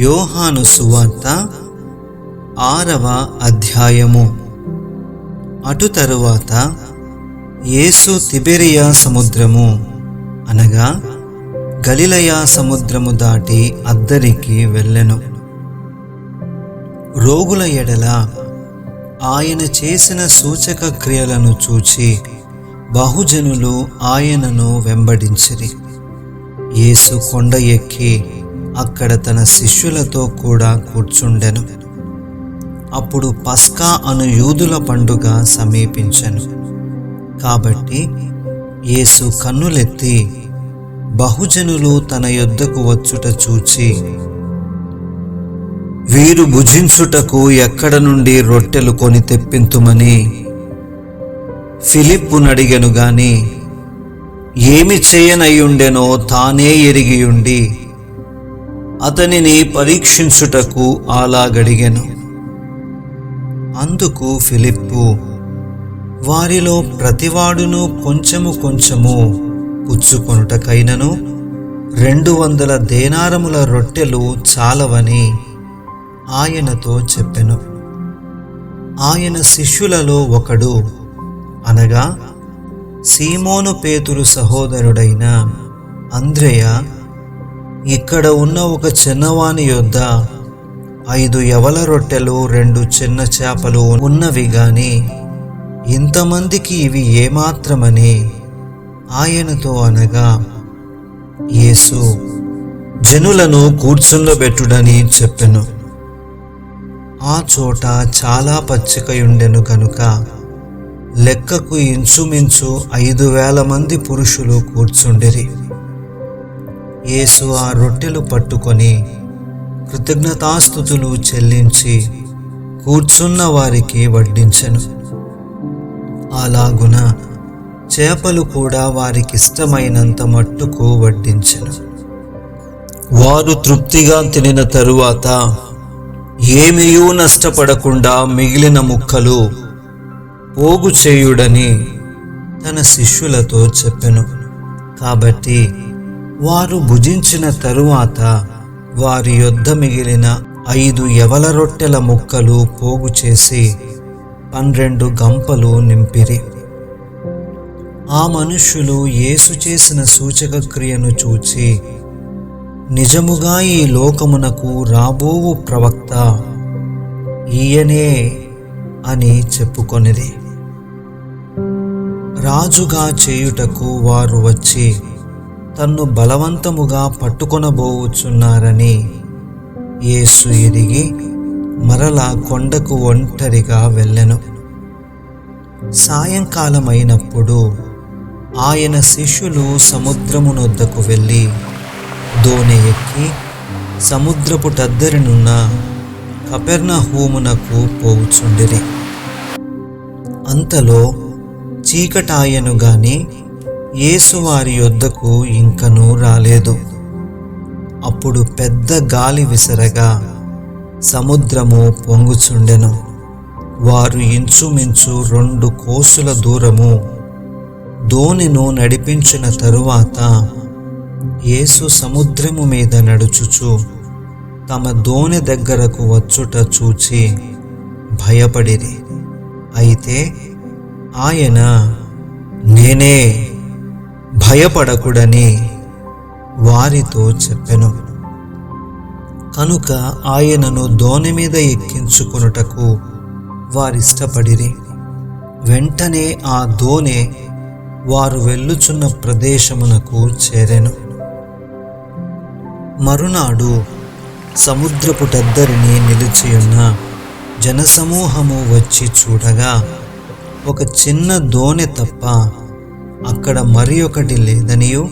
యోహాను సువార్త 6వ అధ్యాయము. అటు తరువాత యేసు తిబెరియా సముద్రము అనగా గలిలయ సముద్రము దాటి అద్దరికి వెళ్ళెను. రోగుల ఎడల ఆయన చేసిన సూచక క్రియలను చూచి బహుజనులు ఆయనను వెంబడించిరి. యేసు కొండ ఎక్కి అక్కడ తన శిష్యులతో కూడా కూర్చుండెను. అప్పుడు పస్కా అను యూదుల పండుగ సమీపించెను. కాబట్టి యేసు కన్నులెత్తి బహుజనులు తన యొద్దకు వచ్చుట చూచి, వీరు భుజించుటకు ఎక్కడ నుండి రొట్టెలు కొని తెప్పింతుమని ఫిలిప్పునడిగెను గాని, ఏమి చేయనయ్యుండెనో తానే ఎరిగియుండి అతనిని పరీక్షించుటకు అలాగడిగెను. అందుకు ఫిలిప్పు, వారిలో ప్రతివాడును కొంచెము కొంచెము పుచ్చుకొనుటకైనను 200 దేనారముల రొట్టెలు చాలవని ఆయనతో చెప్పెను. ఆయన శిష్యులలో ఒకడు, అనగా సీమోను పేతురు సహోదరుడైన అంద్రెయ, ఇక్కడ ఉన్న ఒక చిన్నవాని యొద్ద 5 యవల రొట్టెలు 2 చిన్న చేపలు ఉన్నవి గాని ఇంతమందికి ఇవి ఏమాత్రమని ఆయనతో అనగా, యేసు జనులను కూర్చుండబెట్టుడని చెప్పెను. ఆ చోట చాలా పచ్చికయుండెను గనుక లెక్కకు ఇంచుమించు 5,000 మంది పురుషులు కూర్చుండిరి. యేసు ఆ రొట్టెలు పట్టుకొని కృతజ్ఞతాస్తుతులు చెల్లించి కూర్చున్న వారికి వడ్డించెను. అలాగున చేపలు కూడా వారికిష్టమైనంత మట్టుకు వడ్డించెను. వారు తృప్తిగా తినిన తరువాత ఏమీయూ నష్టపడకుండా మిగిలిన ముక్కలు పోగు చేయుడని తన శిష్యులతో చెప్పెను. కాబట్టి వారు భుజించిన తరువాత వారి యొద్ద మిగిలిన 5 యవల రొట్టెల ముక్కలు పోగు చేసి 12 గంపలు నింపిరి. ఆ మనుష్యులు యేసు చేసిన సూచక క్రియను చూచి, నిజముగా ఈ లోకమునకు రాబోవు ప్రవక్త ఈయనే అని చెప్పుకొనిరి. రాజుగా చేయుటకు వారు వచ్చి తన్ను బలవంతముగా పట్టుకొనబోచున్నారని యేసు ఎరిగి మరలా కొండకు ఒంటరిగా వెళ్ళెను. సాయంకాలమైనప్పుడు ఆయన శిష్యులు సముద్రమునొద్దకు వెళ్ళి దోణి ఎక్కి సముద్రపుటద్దరినున్న కపెర్నహూమునకు పోవుచుండిరి. అంతలో చీకటాయను గాని యేసు వారి యొద్దకు ఇంకనూ రాలేదు. అప్పుడు పెద్ద గాలి విసరగా సముద్రము పొంగుచుండెను. వారు ఇంచుమించు 2 కోసుల దూరము దోణిను నడిపించిన తరువాత యేసు సముద్రము మీద నడుచుచు తమ దోణి దగ్గరకు వచ్చుట చూచి భయపడిరి. అయితే ఆయన, నేనే, భయపడకుడని వారితో చెప్పెను. కనుక ఆయనను దోణి మీద ఎక్కించుకొనుటకు వారిష్టపడిరి. వెంటనే ఆ దోణి వారు వెళ్ళుచున్న ప్రదేశమునకు చేరెను. మరునాడు సముద్రపుటద్దరిని నిలిచియున్న జనసమూహము వచ్చి చూడగా ఒక చిన్న దోణి తప్ప అక్కడ మరి ఒకటి లేదనియు,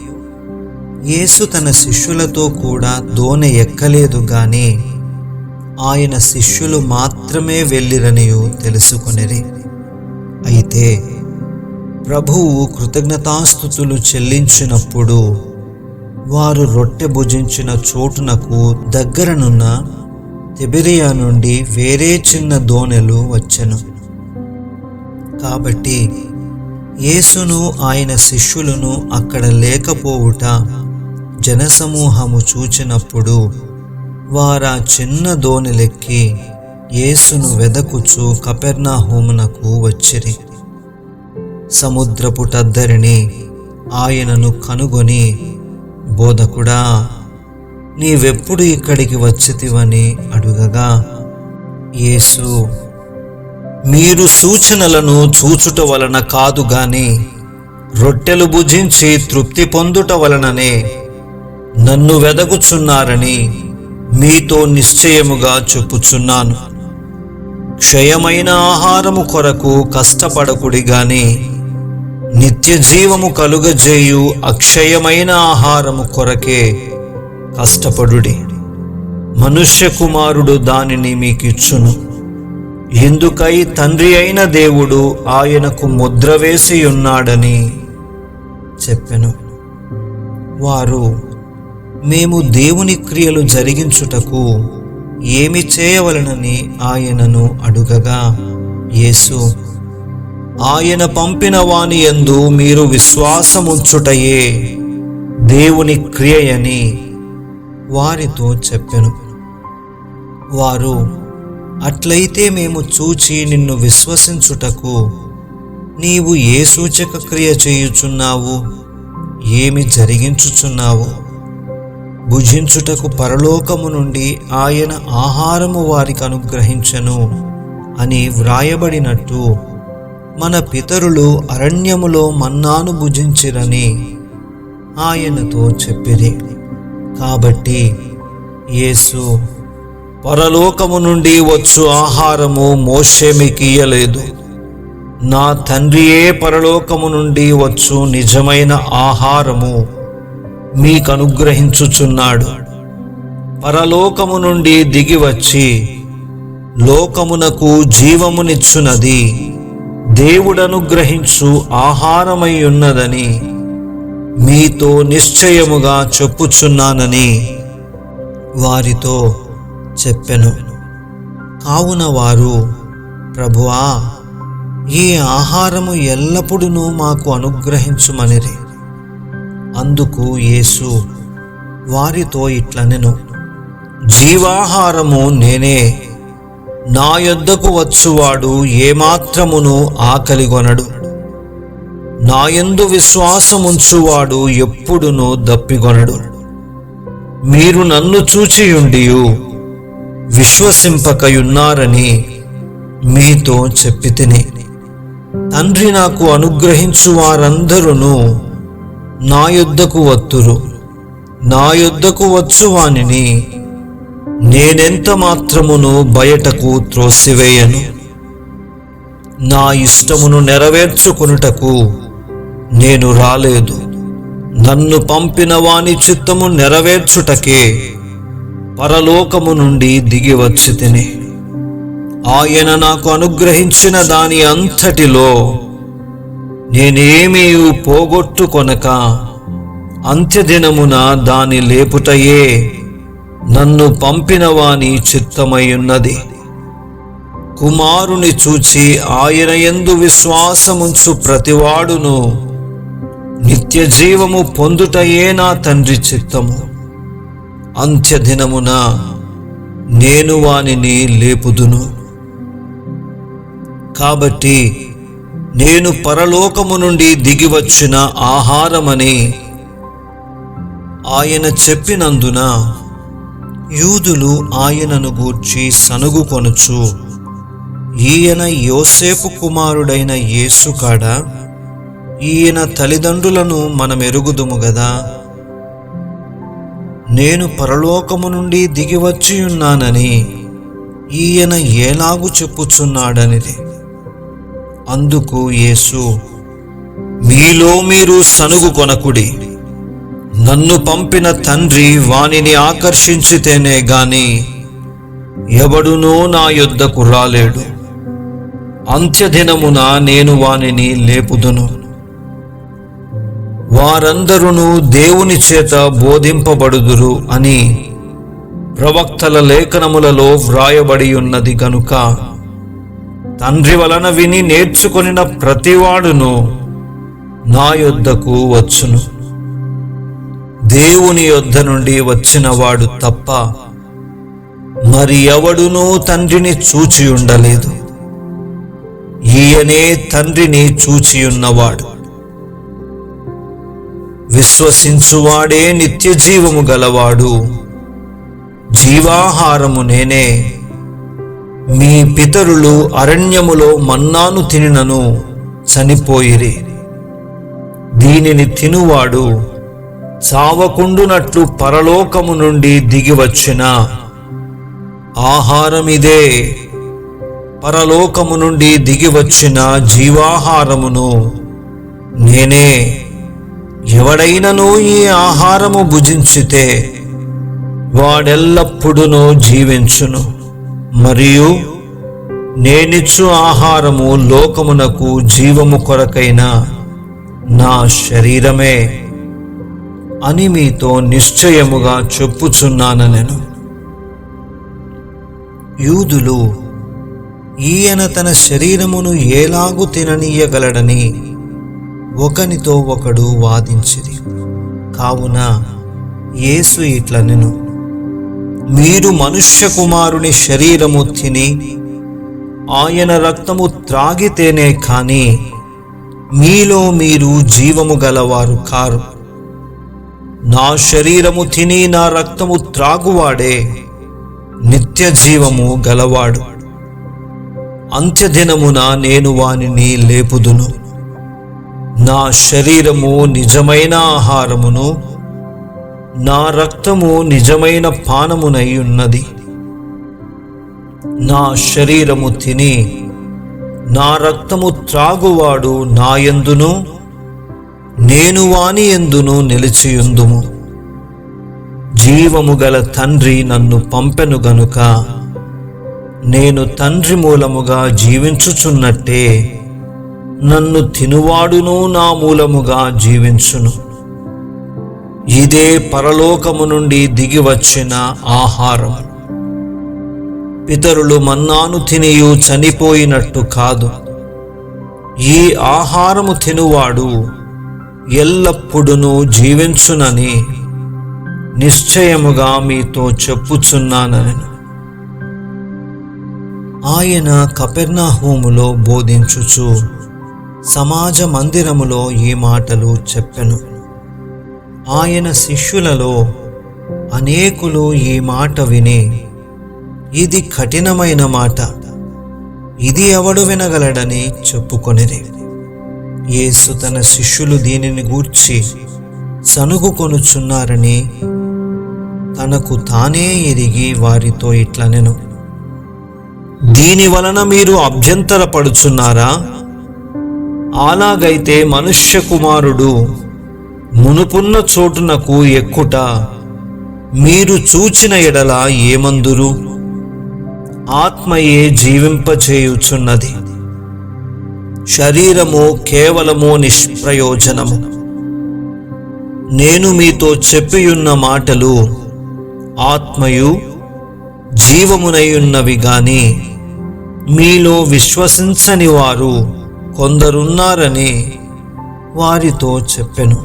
యేసు తన శిష్యులతో కూడా దోణి ఎక్కలేదు గాని ఆయన శిష్యులు మాత్రమే వెళ్ళిరనియు తెలుసుకొనిరి. అయితే ప్రభువు కృతజ్ఞతాస్తుతులు చెల్లించినప్పుడు వారు రొట్టె భుజించిన చోటునకు దగ్గరనున్న తిబెరియా నుండి వేరే చిన్న దోణెలు వచ్చెను. కాబట్టి యేసును ఆయన శిష్యులను అక్కడ లేకపోవుట జనసమూహము చూచినప్పుడు వారా చిన్న దోణిలెక్కి యేసును వెదకుచు కపెర్నహూమునకు వచ్చిరి. సముద్రపుటద్దరిని ఆయనను కనుగొని, బోధకుడా, నీవెప్పుడు ఇక్కడికి వచ్చితివని అడుగగా, యేసు, మీరు సూచనలను చూచుట వలన కాదు గాని రొట్టెలు భుజించి తృప్తి పొందుట వలననే నన్ను వెదకుచున్నారని మీతో నిశ్చయముగా చెప్పుచున్నాను. క్షయమైన ఆహారము కొరకు కష్టపడకుడి గాని నిత్య జీవము కలుగజేయు అక్షయమైన ఆహారము కొరకే కష్టపడుడి. మనుష్య కుమారుడు దానిని మీకిచ్చును. ఇందుకై తండ్రి అయిన దేవుడు ఆయనకు ముద్ర వేసి ఉన్నాడని చెప్పెను. వారు, మేము దేవుని క్రియలు జరిగించుటకు ఏమి చేయవలనని ఆయనను అడుగగా, యేసు, ఆయన పంపిన వాని యందు మీరు విశ్వాసముంచుటయే దేవుని క్రియయని వారితో చెప్పెను. వారు, అట్లయితే మేము చూచి నిన్ను విశ్వసించుటకు నీవు ఏ సూచక క్రియ చేయుచున్నావు, ఏమి జరిగించుచున్నావు? భుజించుటకు పరలోకము నుండి ఆయన ఆహారము వారికి అనుగ్రహించెను అని వ్రాయబడినట్టు మన పితరులు అరణ్యములో మన్నాను భుజించిరని ఆయనతో చెప్పిరి. కాబట్టి యేసు, పరలోకము నుండి వచ్చు ఆహారము మోషే మీకియ్యలేదు. నా తండ్రియే పరలోకము నుండి వచ్చు నిజమైన ఆహారము మీకనుగ్రహించుచున్నాడు. పరలోకము నుండి దిగివచ్చి లోకమునకు జీవమునిచ్చునది దేవుడనుగ్రహించు ఆహారమై ఉన్నదని మీతో నిశ్చయముగా చెప్పుచున్నానని వారితో చెప్పెను. కావున వారు, ప్రభువా, ఈ ఆహారము ఎల్లప్పుడూ మాకు అనుగ్రహించుమనిరి. అందుకు యేసు వారితో ఇట్లనెను, జీవాహారము నేనే. నా యొద్దకు వచ్చువాడు ఏమాత్రమును ఆకలిగొనడు. నాయందు విశ్వాసముంచువాడు ఎప్పుడునూ దప్పిగొనడు. మీరు నన్ను చూచియుండియు విశ్వసింపకయున్నారని మీతో చెప్పితిని. తండ్రి నాకు అనుగ్రహించు వారందరూ నా యొద్దకు వత్తురు. నా యొద్దకు వచ్చువానిని నేనెంత మాత్రమును బయటకు త్రోసివేయను. నా ఇష్టమును నెరవేర్చుకొనుటకు నేను రాలేదు, నన్ను పంపిన వాని చిత్తము నెరవేర్చుటకే పరలోకము నుండి దిగి వచ్చితిని. ఆయన నాకు అనుగ్రహించిన దాని అంతటిలో నేనేమీ పోగొట్టుకొనక అంత్యదినమున దాని లేపుటయే నన్ను పంపిన వాని చిత్తమయ్యున్నది. కుమారుని చూచి ఆయన యందు విశ్వాసముంచు ప్రతివాడును నిత్య జీవము పొందుటయే నా తండ్రి చిత్తము. అంత్యదినమున నేను వానిని లేపుదును. కాబట్టి నేను పరలోకము నుండి దిగివచ్చిన ఆహారమని ఆయన చెప్పినందున యూదులు ఆయనను గూర్చి సనుగుకొనుచు, ఈయన యోసేపు కుమారుడైన యేసు కాడా? ఈయన తల్లిదండ్రులను మనమెరుగుదుము గదా. నేను పరలోకము నుండి దిగివచ్చి ఉన్నానని ఈయన ఏలాగు చెప్పుచున్నాడనిది. అందుకు యేసు, మీలో మీరు సనుగు కొనకుడి. నన్ను పంపిన తండ్రి వానిని ఆకర్షించితేనే గాని ఎవడునూ నా యొద్దకు రాలేడు. అంత్యదినమున నేను వానిని లేపుదును. వారందరూ దేవుని చేత బోధింపబడుదురు అని ప్రవక్తల లేఖనములలో వ్రాయబడి ఉన్నది గనుక తండ్రి వలన విని నేర్చుకొనిన ప్రతివాడును నా యొద్దకు వచ్చును. దేవుని యొద్ద నుండి వచ్చిన వాడు తప్ప మరి ఎవడునూ తండ్రిని చూచి ఉండలేదు. ఈయనే తండ్రిని చూచియున్నవాడు. విశ్వసించువాడే నిత్య జీవము గలవాడు. జీవాహారము నేనే. మీ పితరులు అరణ్యములో మన్నాను తినినను చనిపోయిరి. దీనిని తినువాడు చావకుండునట్లు పరలోకము నుండి దిగివచ్చిన ఆహారమిదే. పరలోకము నుండి దిగివచ్చిన జీవాహారమును నేనే. ఎవడైనను ఈ ఆహారము భుజించితే వాడెల్లప్పుడూ జీవించును. మరియు నేనిచ్చు ఆహారము లోకమునకు జీవము కొరకైన నా శరీరమే అని మీతో నిశ్చయముగా చెప్పుచున్నాను నేను. యూదులు ఈయన తన శరీరమును ఎలాగు తిననీయగలడని ఒకనితో ఒకడు వాదించిరి. కావున యేసు ఇట్లనెను, మీరు మనుష్య కుమారుని శరీరము తిని ఆయన రక్తము త్రాగితేనే కాని మీలో మీరు జీవము గలవారు కారు. నా శరీరము తిని నా రక్తము త్రాగువాడే నిత్య జీవము గలవాడు. అంత్యదినమున నేను వానిని లేపుదును. నా శరీరము నిజమైన ఆహారమును, నా రక్తము నిజమైన పానమునై ఉన్నది. నా శరీరము తిని నా రక్తము త్రాగువాడు నా యందును, నేను వాని యందును నిలిచియుందుము. జీవము గల తండ్రి నన్ను పంపెను గనుక నేను తండ్రి మూలముగా జీవించుచున్నట్టే నన్ను తినువాడును నా మూలముగా జీవించును. ఇదే పరలోకము నుండి దిగివచ్చిన ఆహారం. పితరులు మన్నాను తినియు చనిపోయినట్టు కాదు. ఈ ఆహారము తినువాడు ఎల్లప్పుడూ జీవించునని నిశ్చయముగా మీతో చెప్పుచున్నానని. ఆయన కపెర్నహూములో బోధించుచు సమాజ మందిరములో ఈ మాటలు చెప్పెను. ఆయన శిష్యులలో అనేకులు ఈ మాట విని, ఇది కఠినమైన మాట, ఇది ఎవడు వినగలడని చెప్పుకొనిరి. యేసు తన శిష్యులు దీనిని గూర్చి సనుగుకొనుచున్నారని తనకు తానే ఎరిగి వారితో ఇట్లనెను, దీని వలన మీరు అభ్యంతరపడుచున్నారా? అలాగైతే మనుష్య కుమారుడు మునుపున్న చోటునకు ఎక్కుట మీరు చూచిన ఎడల ఏమందురు? ఆత్మయే జీవింపచేయుచున్నది, శరీరము కేవలము నిష్ప్రయోజనము. నేను మీతో చెప్పియున్న మాటలు ఆత్మయు జీవమునయున్నవి గాని మీలో విశ్వసించని వారు కొందరున్నారని వారితో చెప్పెను.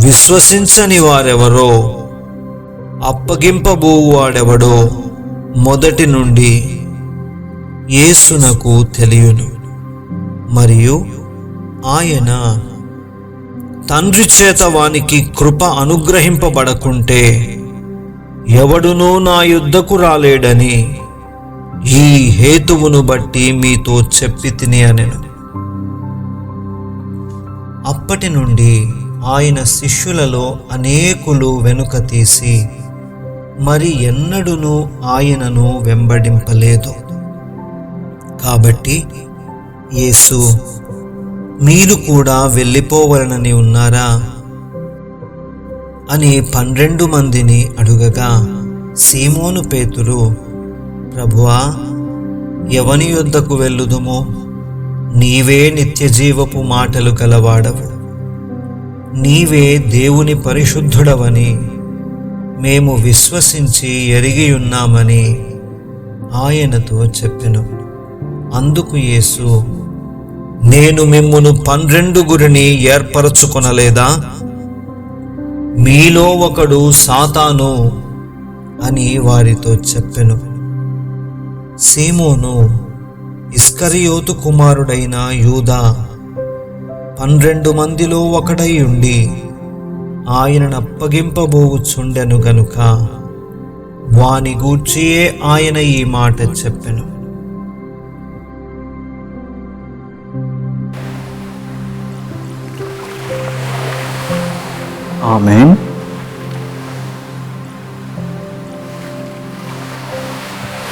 విశ్వసించని వారెవరో, అప్పగింపబోవాడెవడో మొదటి నుండి యేసునకు తెలియను. మరియు ఆయన తండ్రి చేత వానికి కృప అనుగ్రహింపబడకుంటే ఎవడునూ నా యుద్ధకు రాలేడని ఈ హేతువును బట్టి మీతో చెప్పి తిని అనెను. అప్పటి నుండి ఆయన శిష్యులలో అనేకులు వెనుక తీసి మరి ఎన్నడూనూ ఆయనను వెంబడింపలేదు. కాబట్టి యేసు, మీరు కూడా వెళ్ళిపోవలనని ఉన్నారా అని 12 మందిని అడుగగా, సీమోను పేతురు, ప్రభువా, ఎవని యొద్దకు వెళ్ళుదుము? నీవే నిత్యజీవపు మాటలు గలవాడవు, నీవే దేవుని పరిశుద్ధుడవని మేము విశ్వసించి ఎరిగియున్నామని ఆయనతో చెప్పెను. అందుకు యేసు, నేను మిమ్మును 12 ఏర్పరచుకొనలేదా? మీలో ఒకడు సాతాను, అని వారితో చెప్పెను. సీమోను, ఇస్కరియోతు కుమారుడైన యూదా 12 మందిలో ఒకడై ఉండి ఆయనను అప్పగింపబోవుచుండెను గనుక వాని గూర్చియే ఆయన ఈ మాట చెప్పెను. ఆమేన్.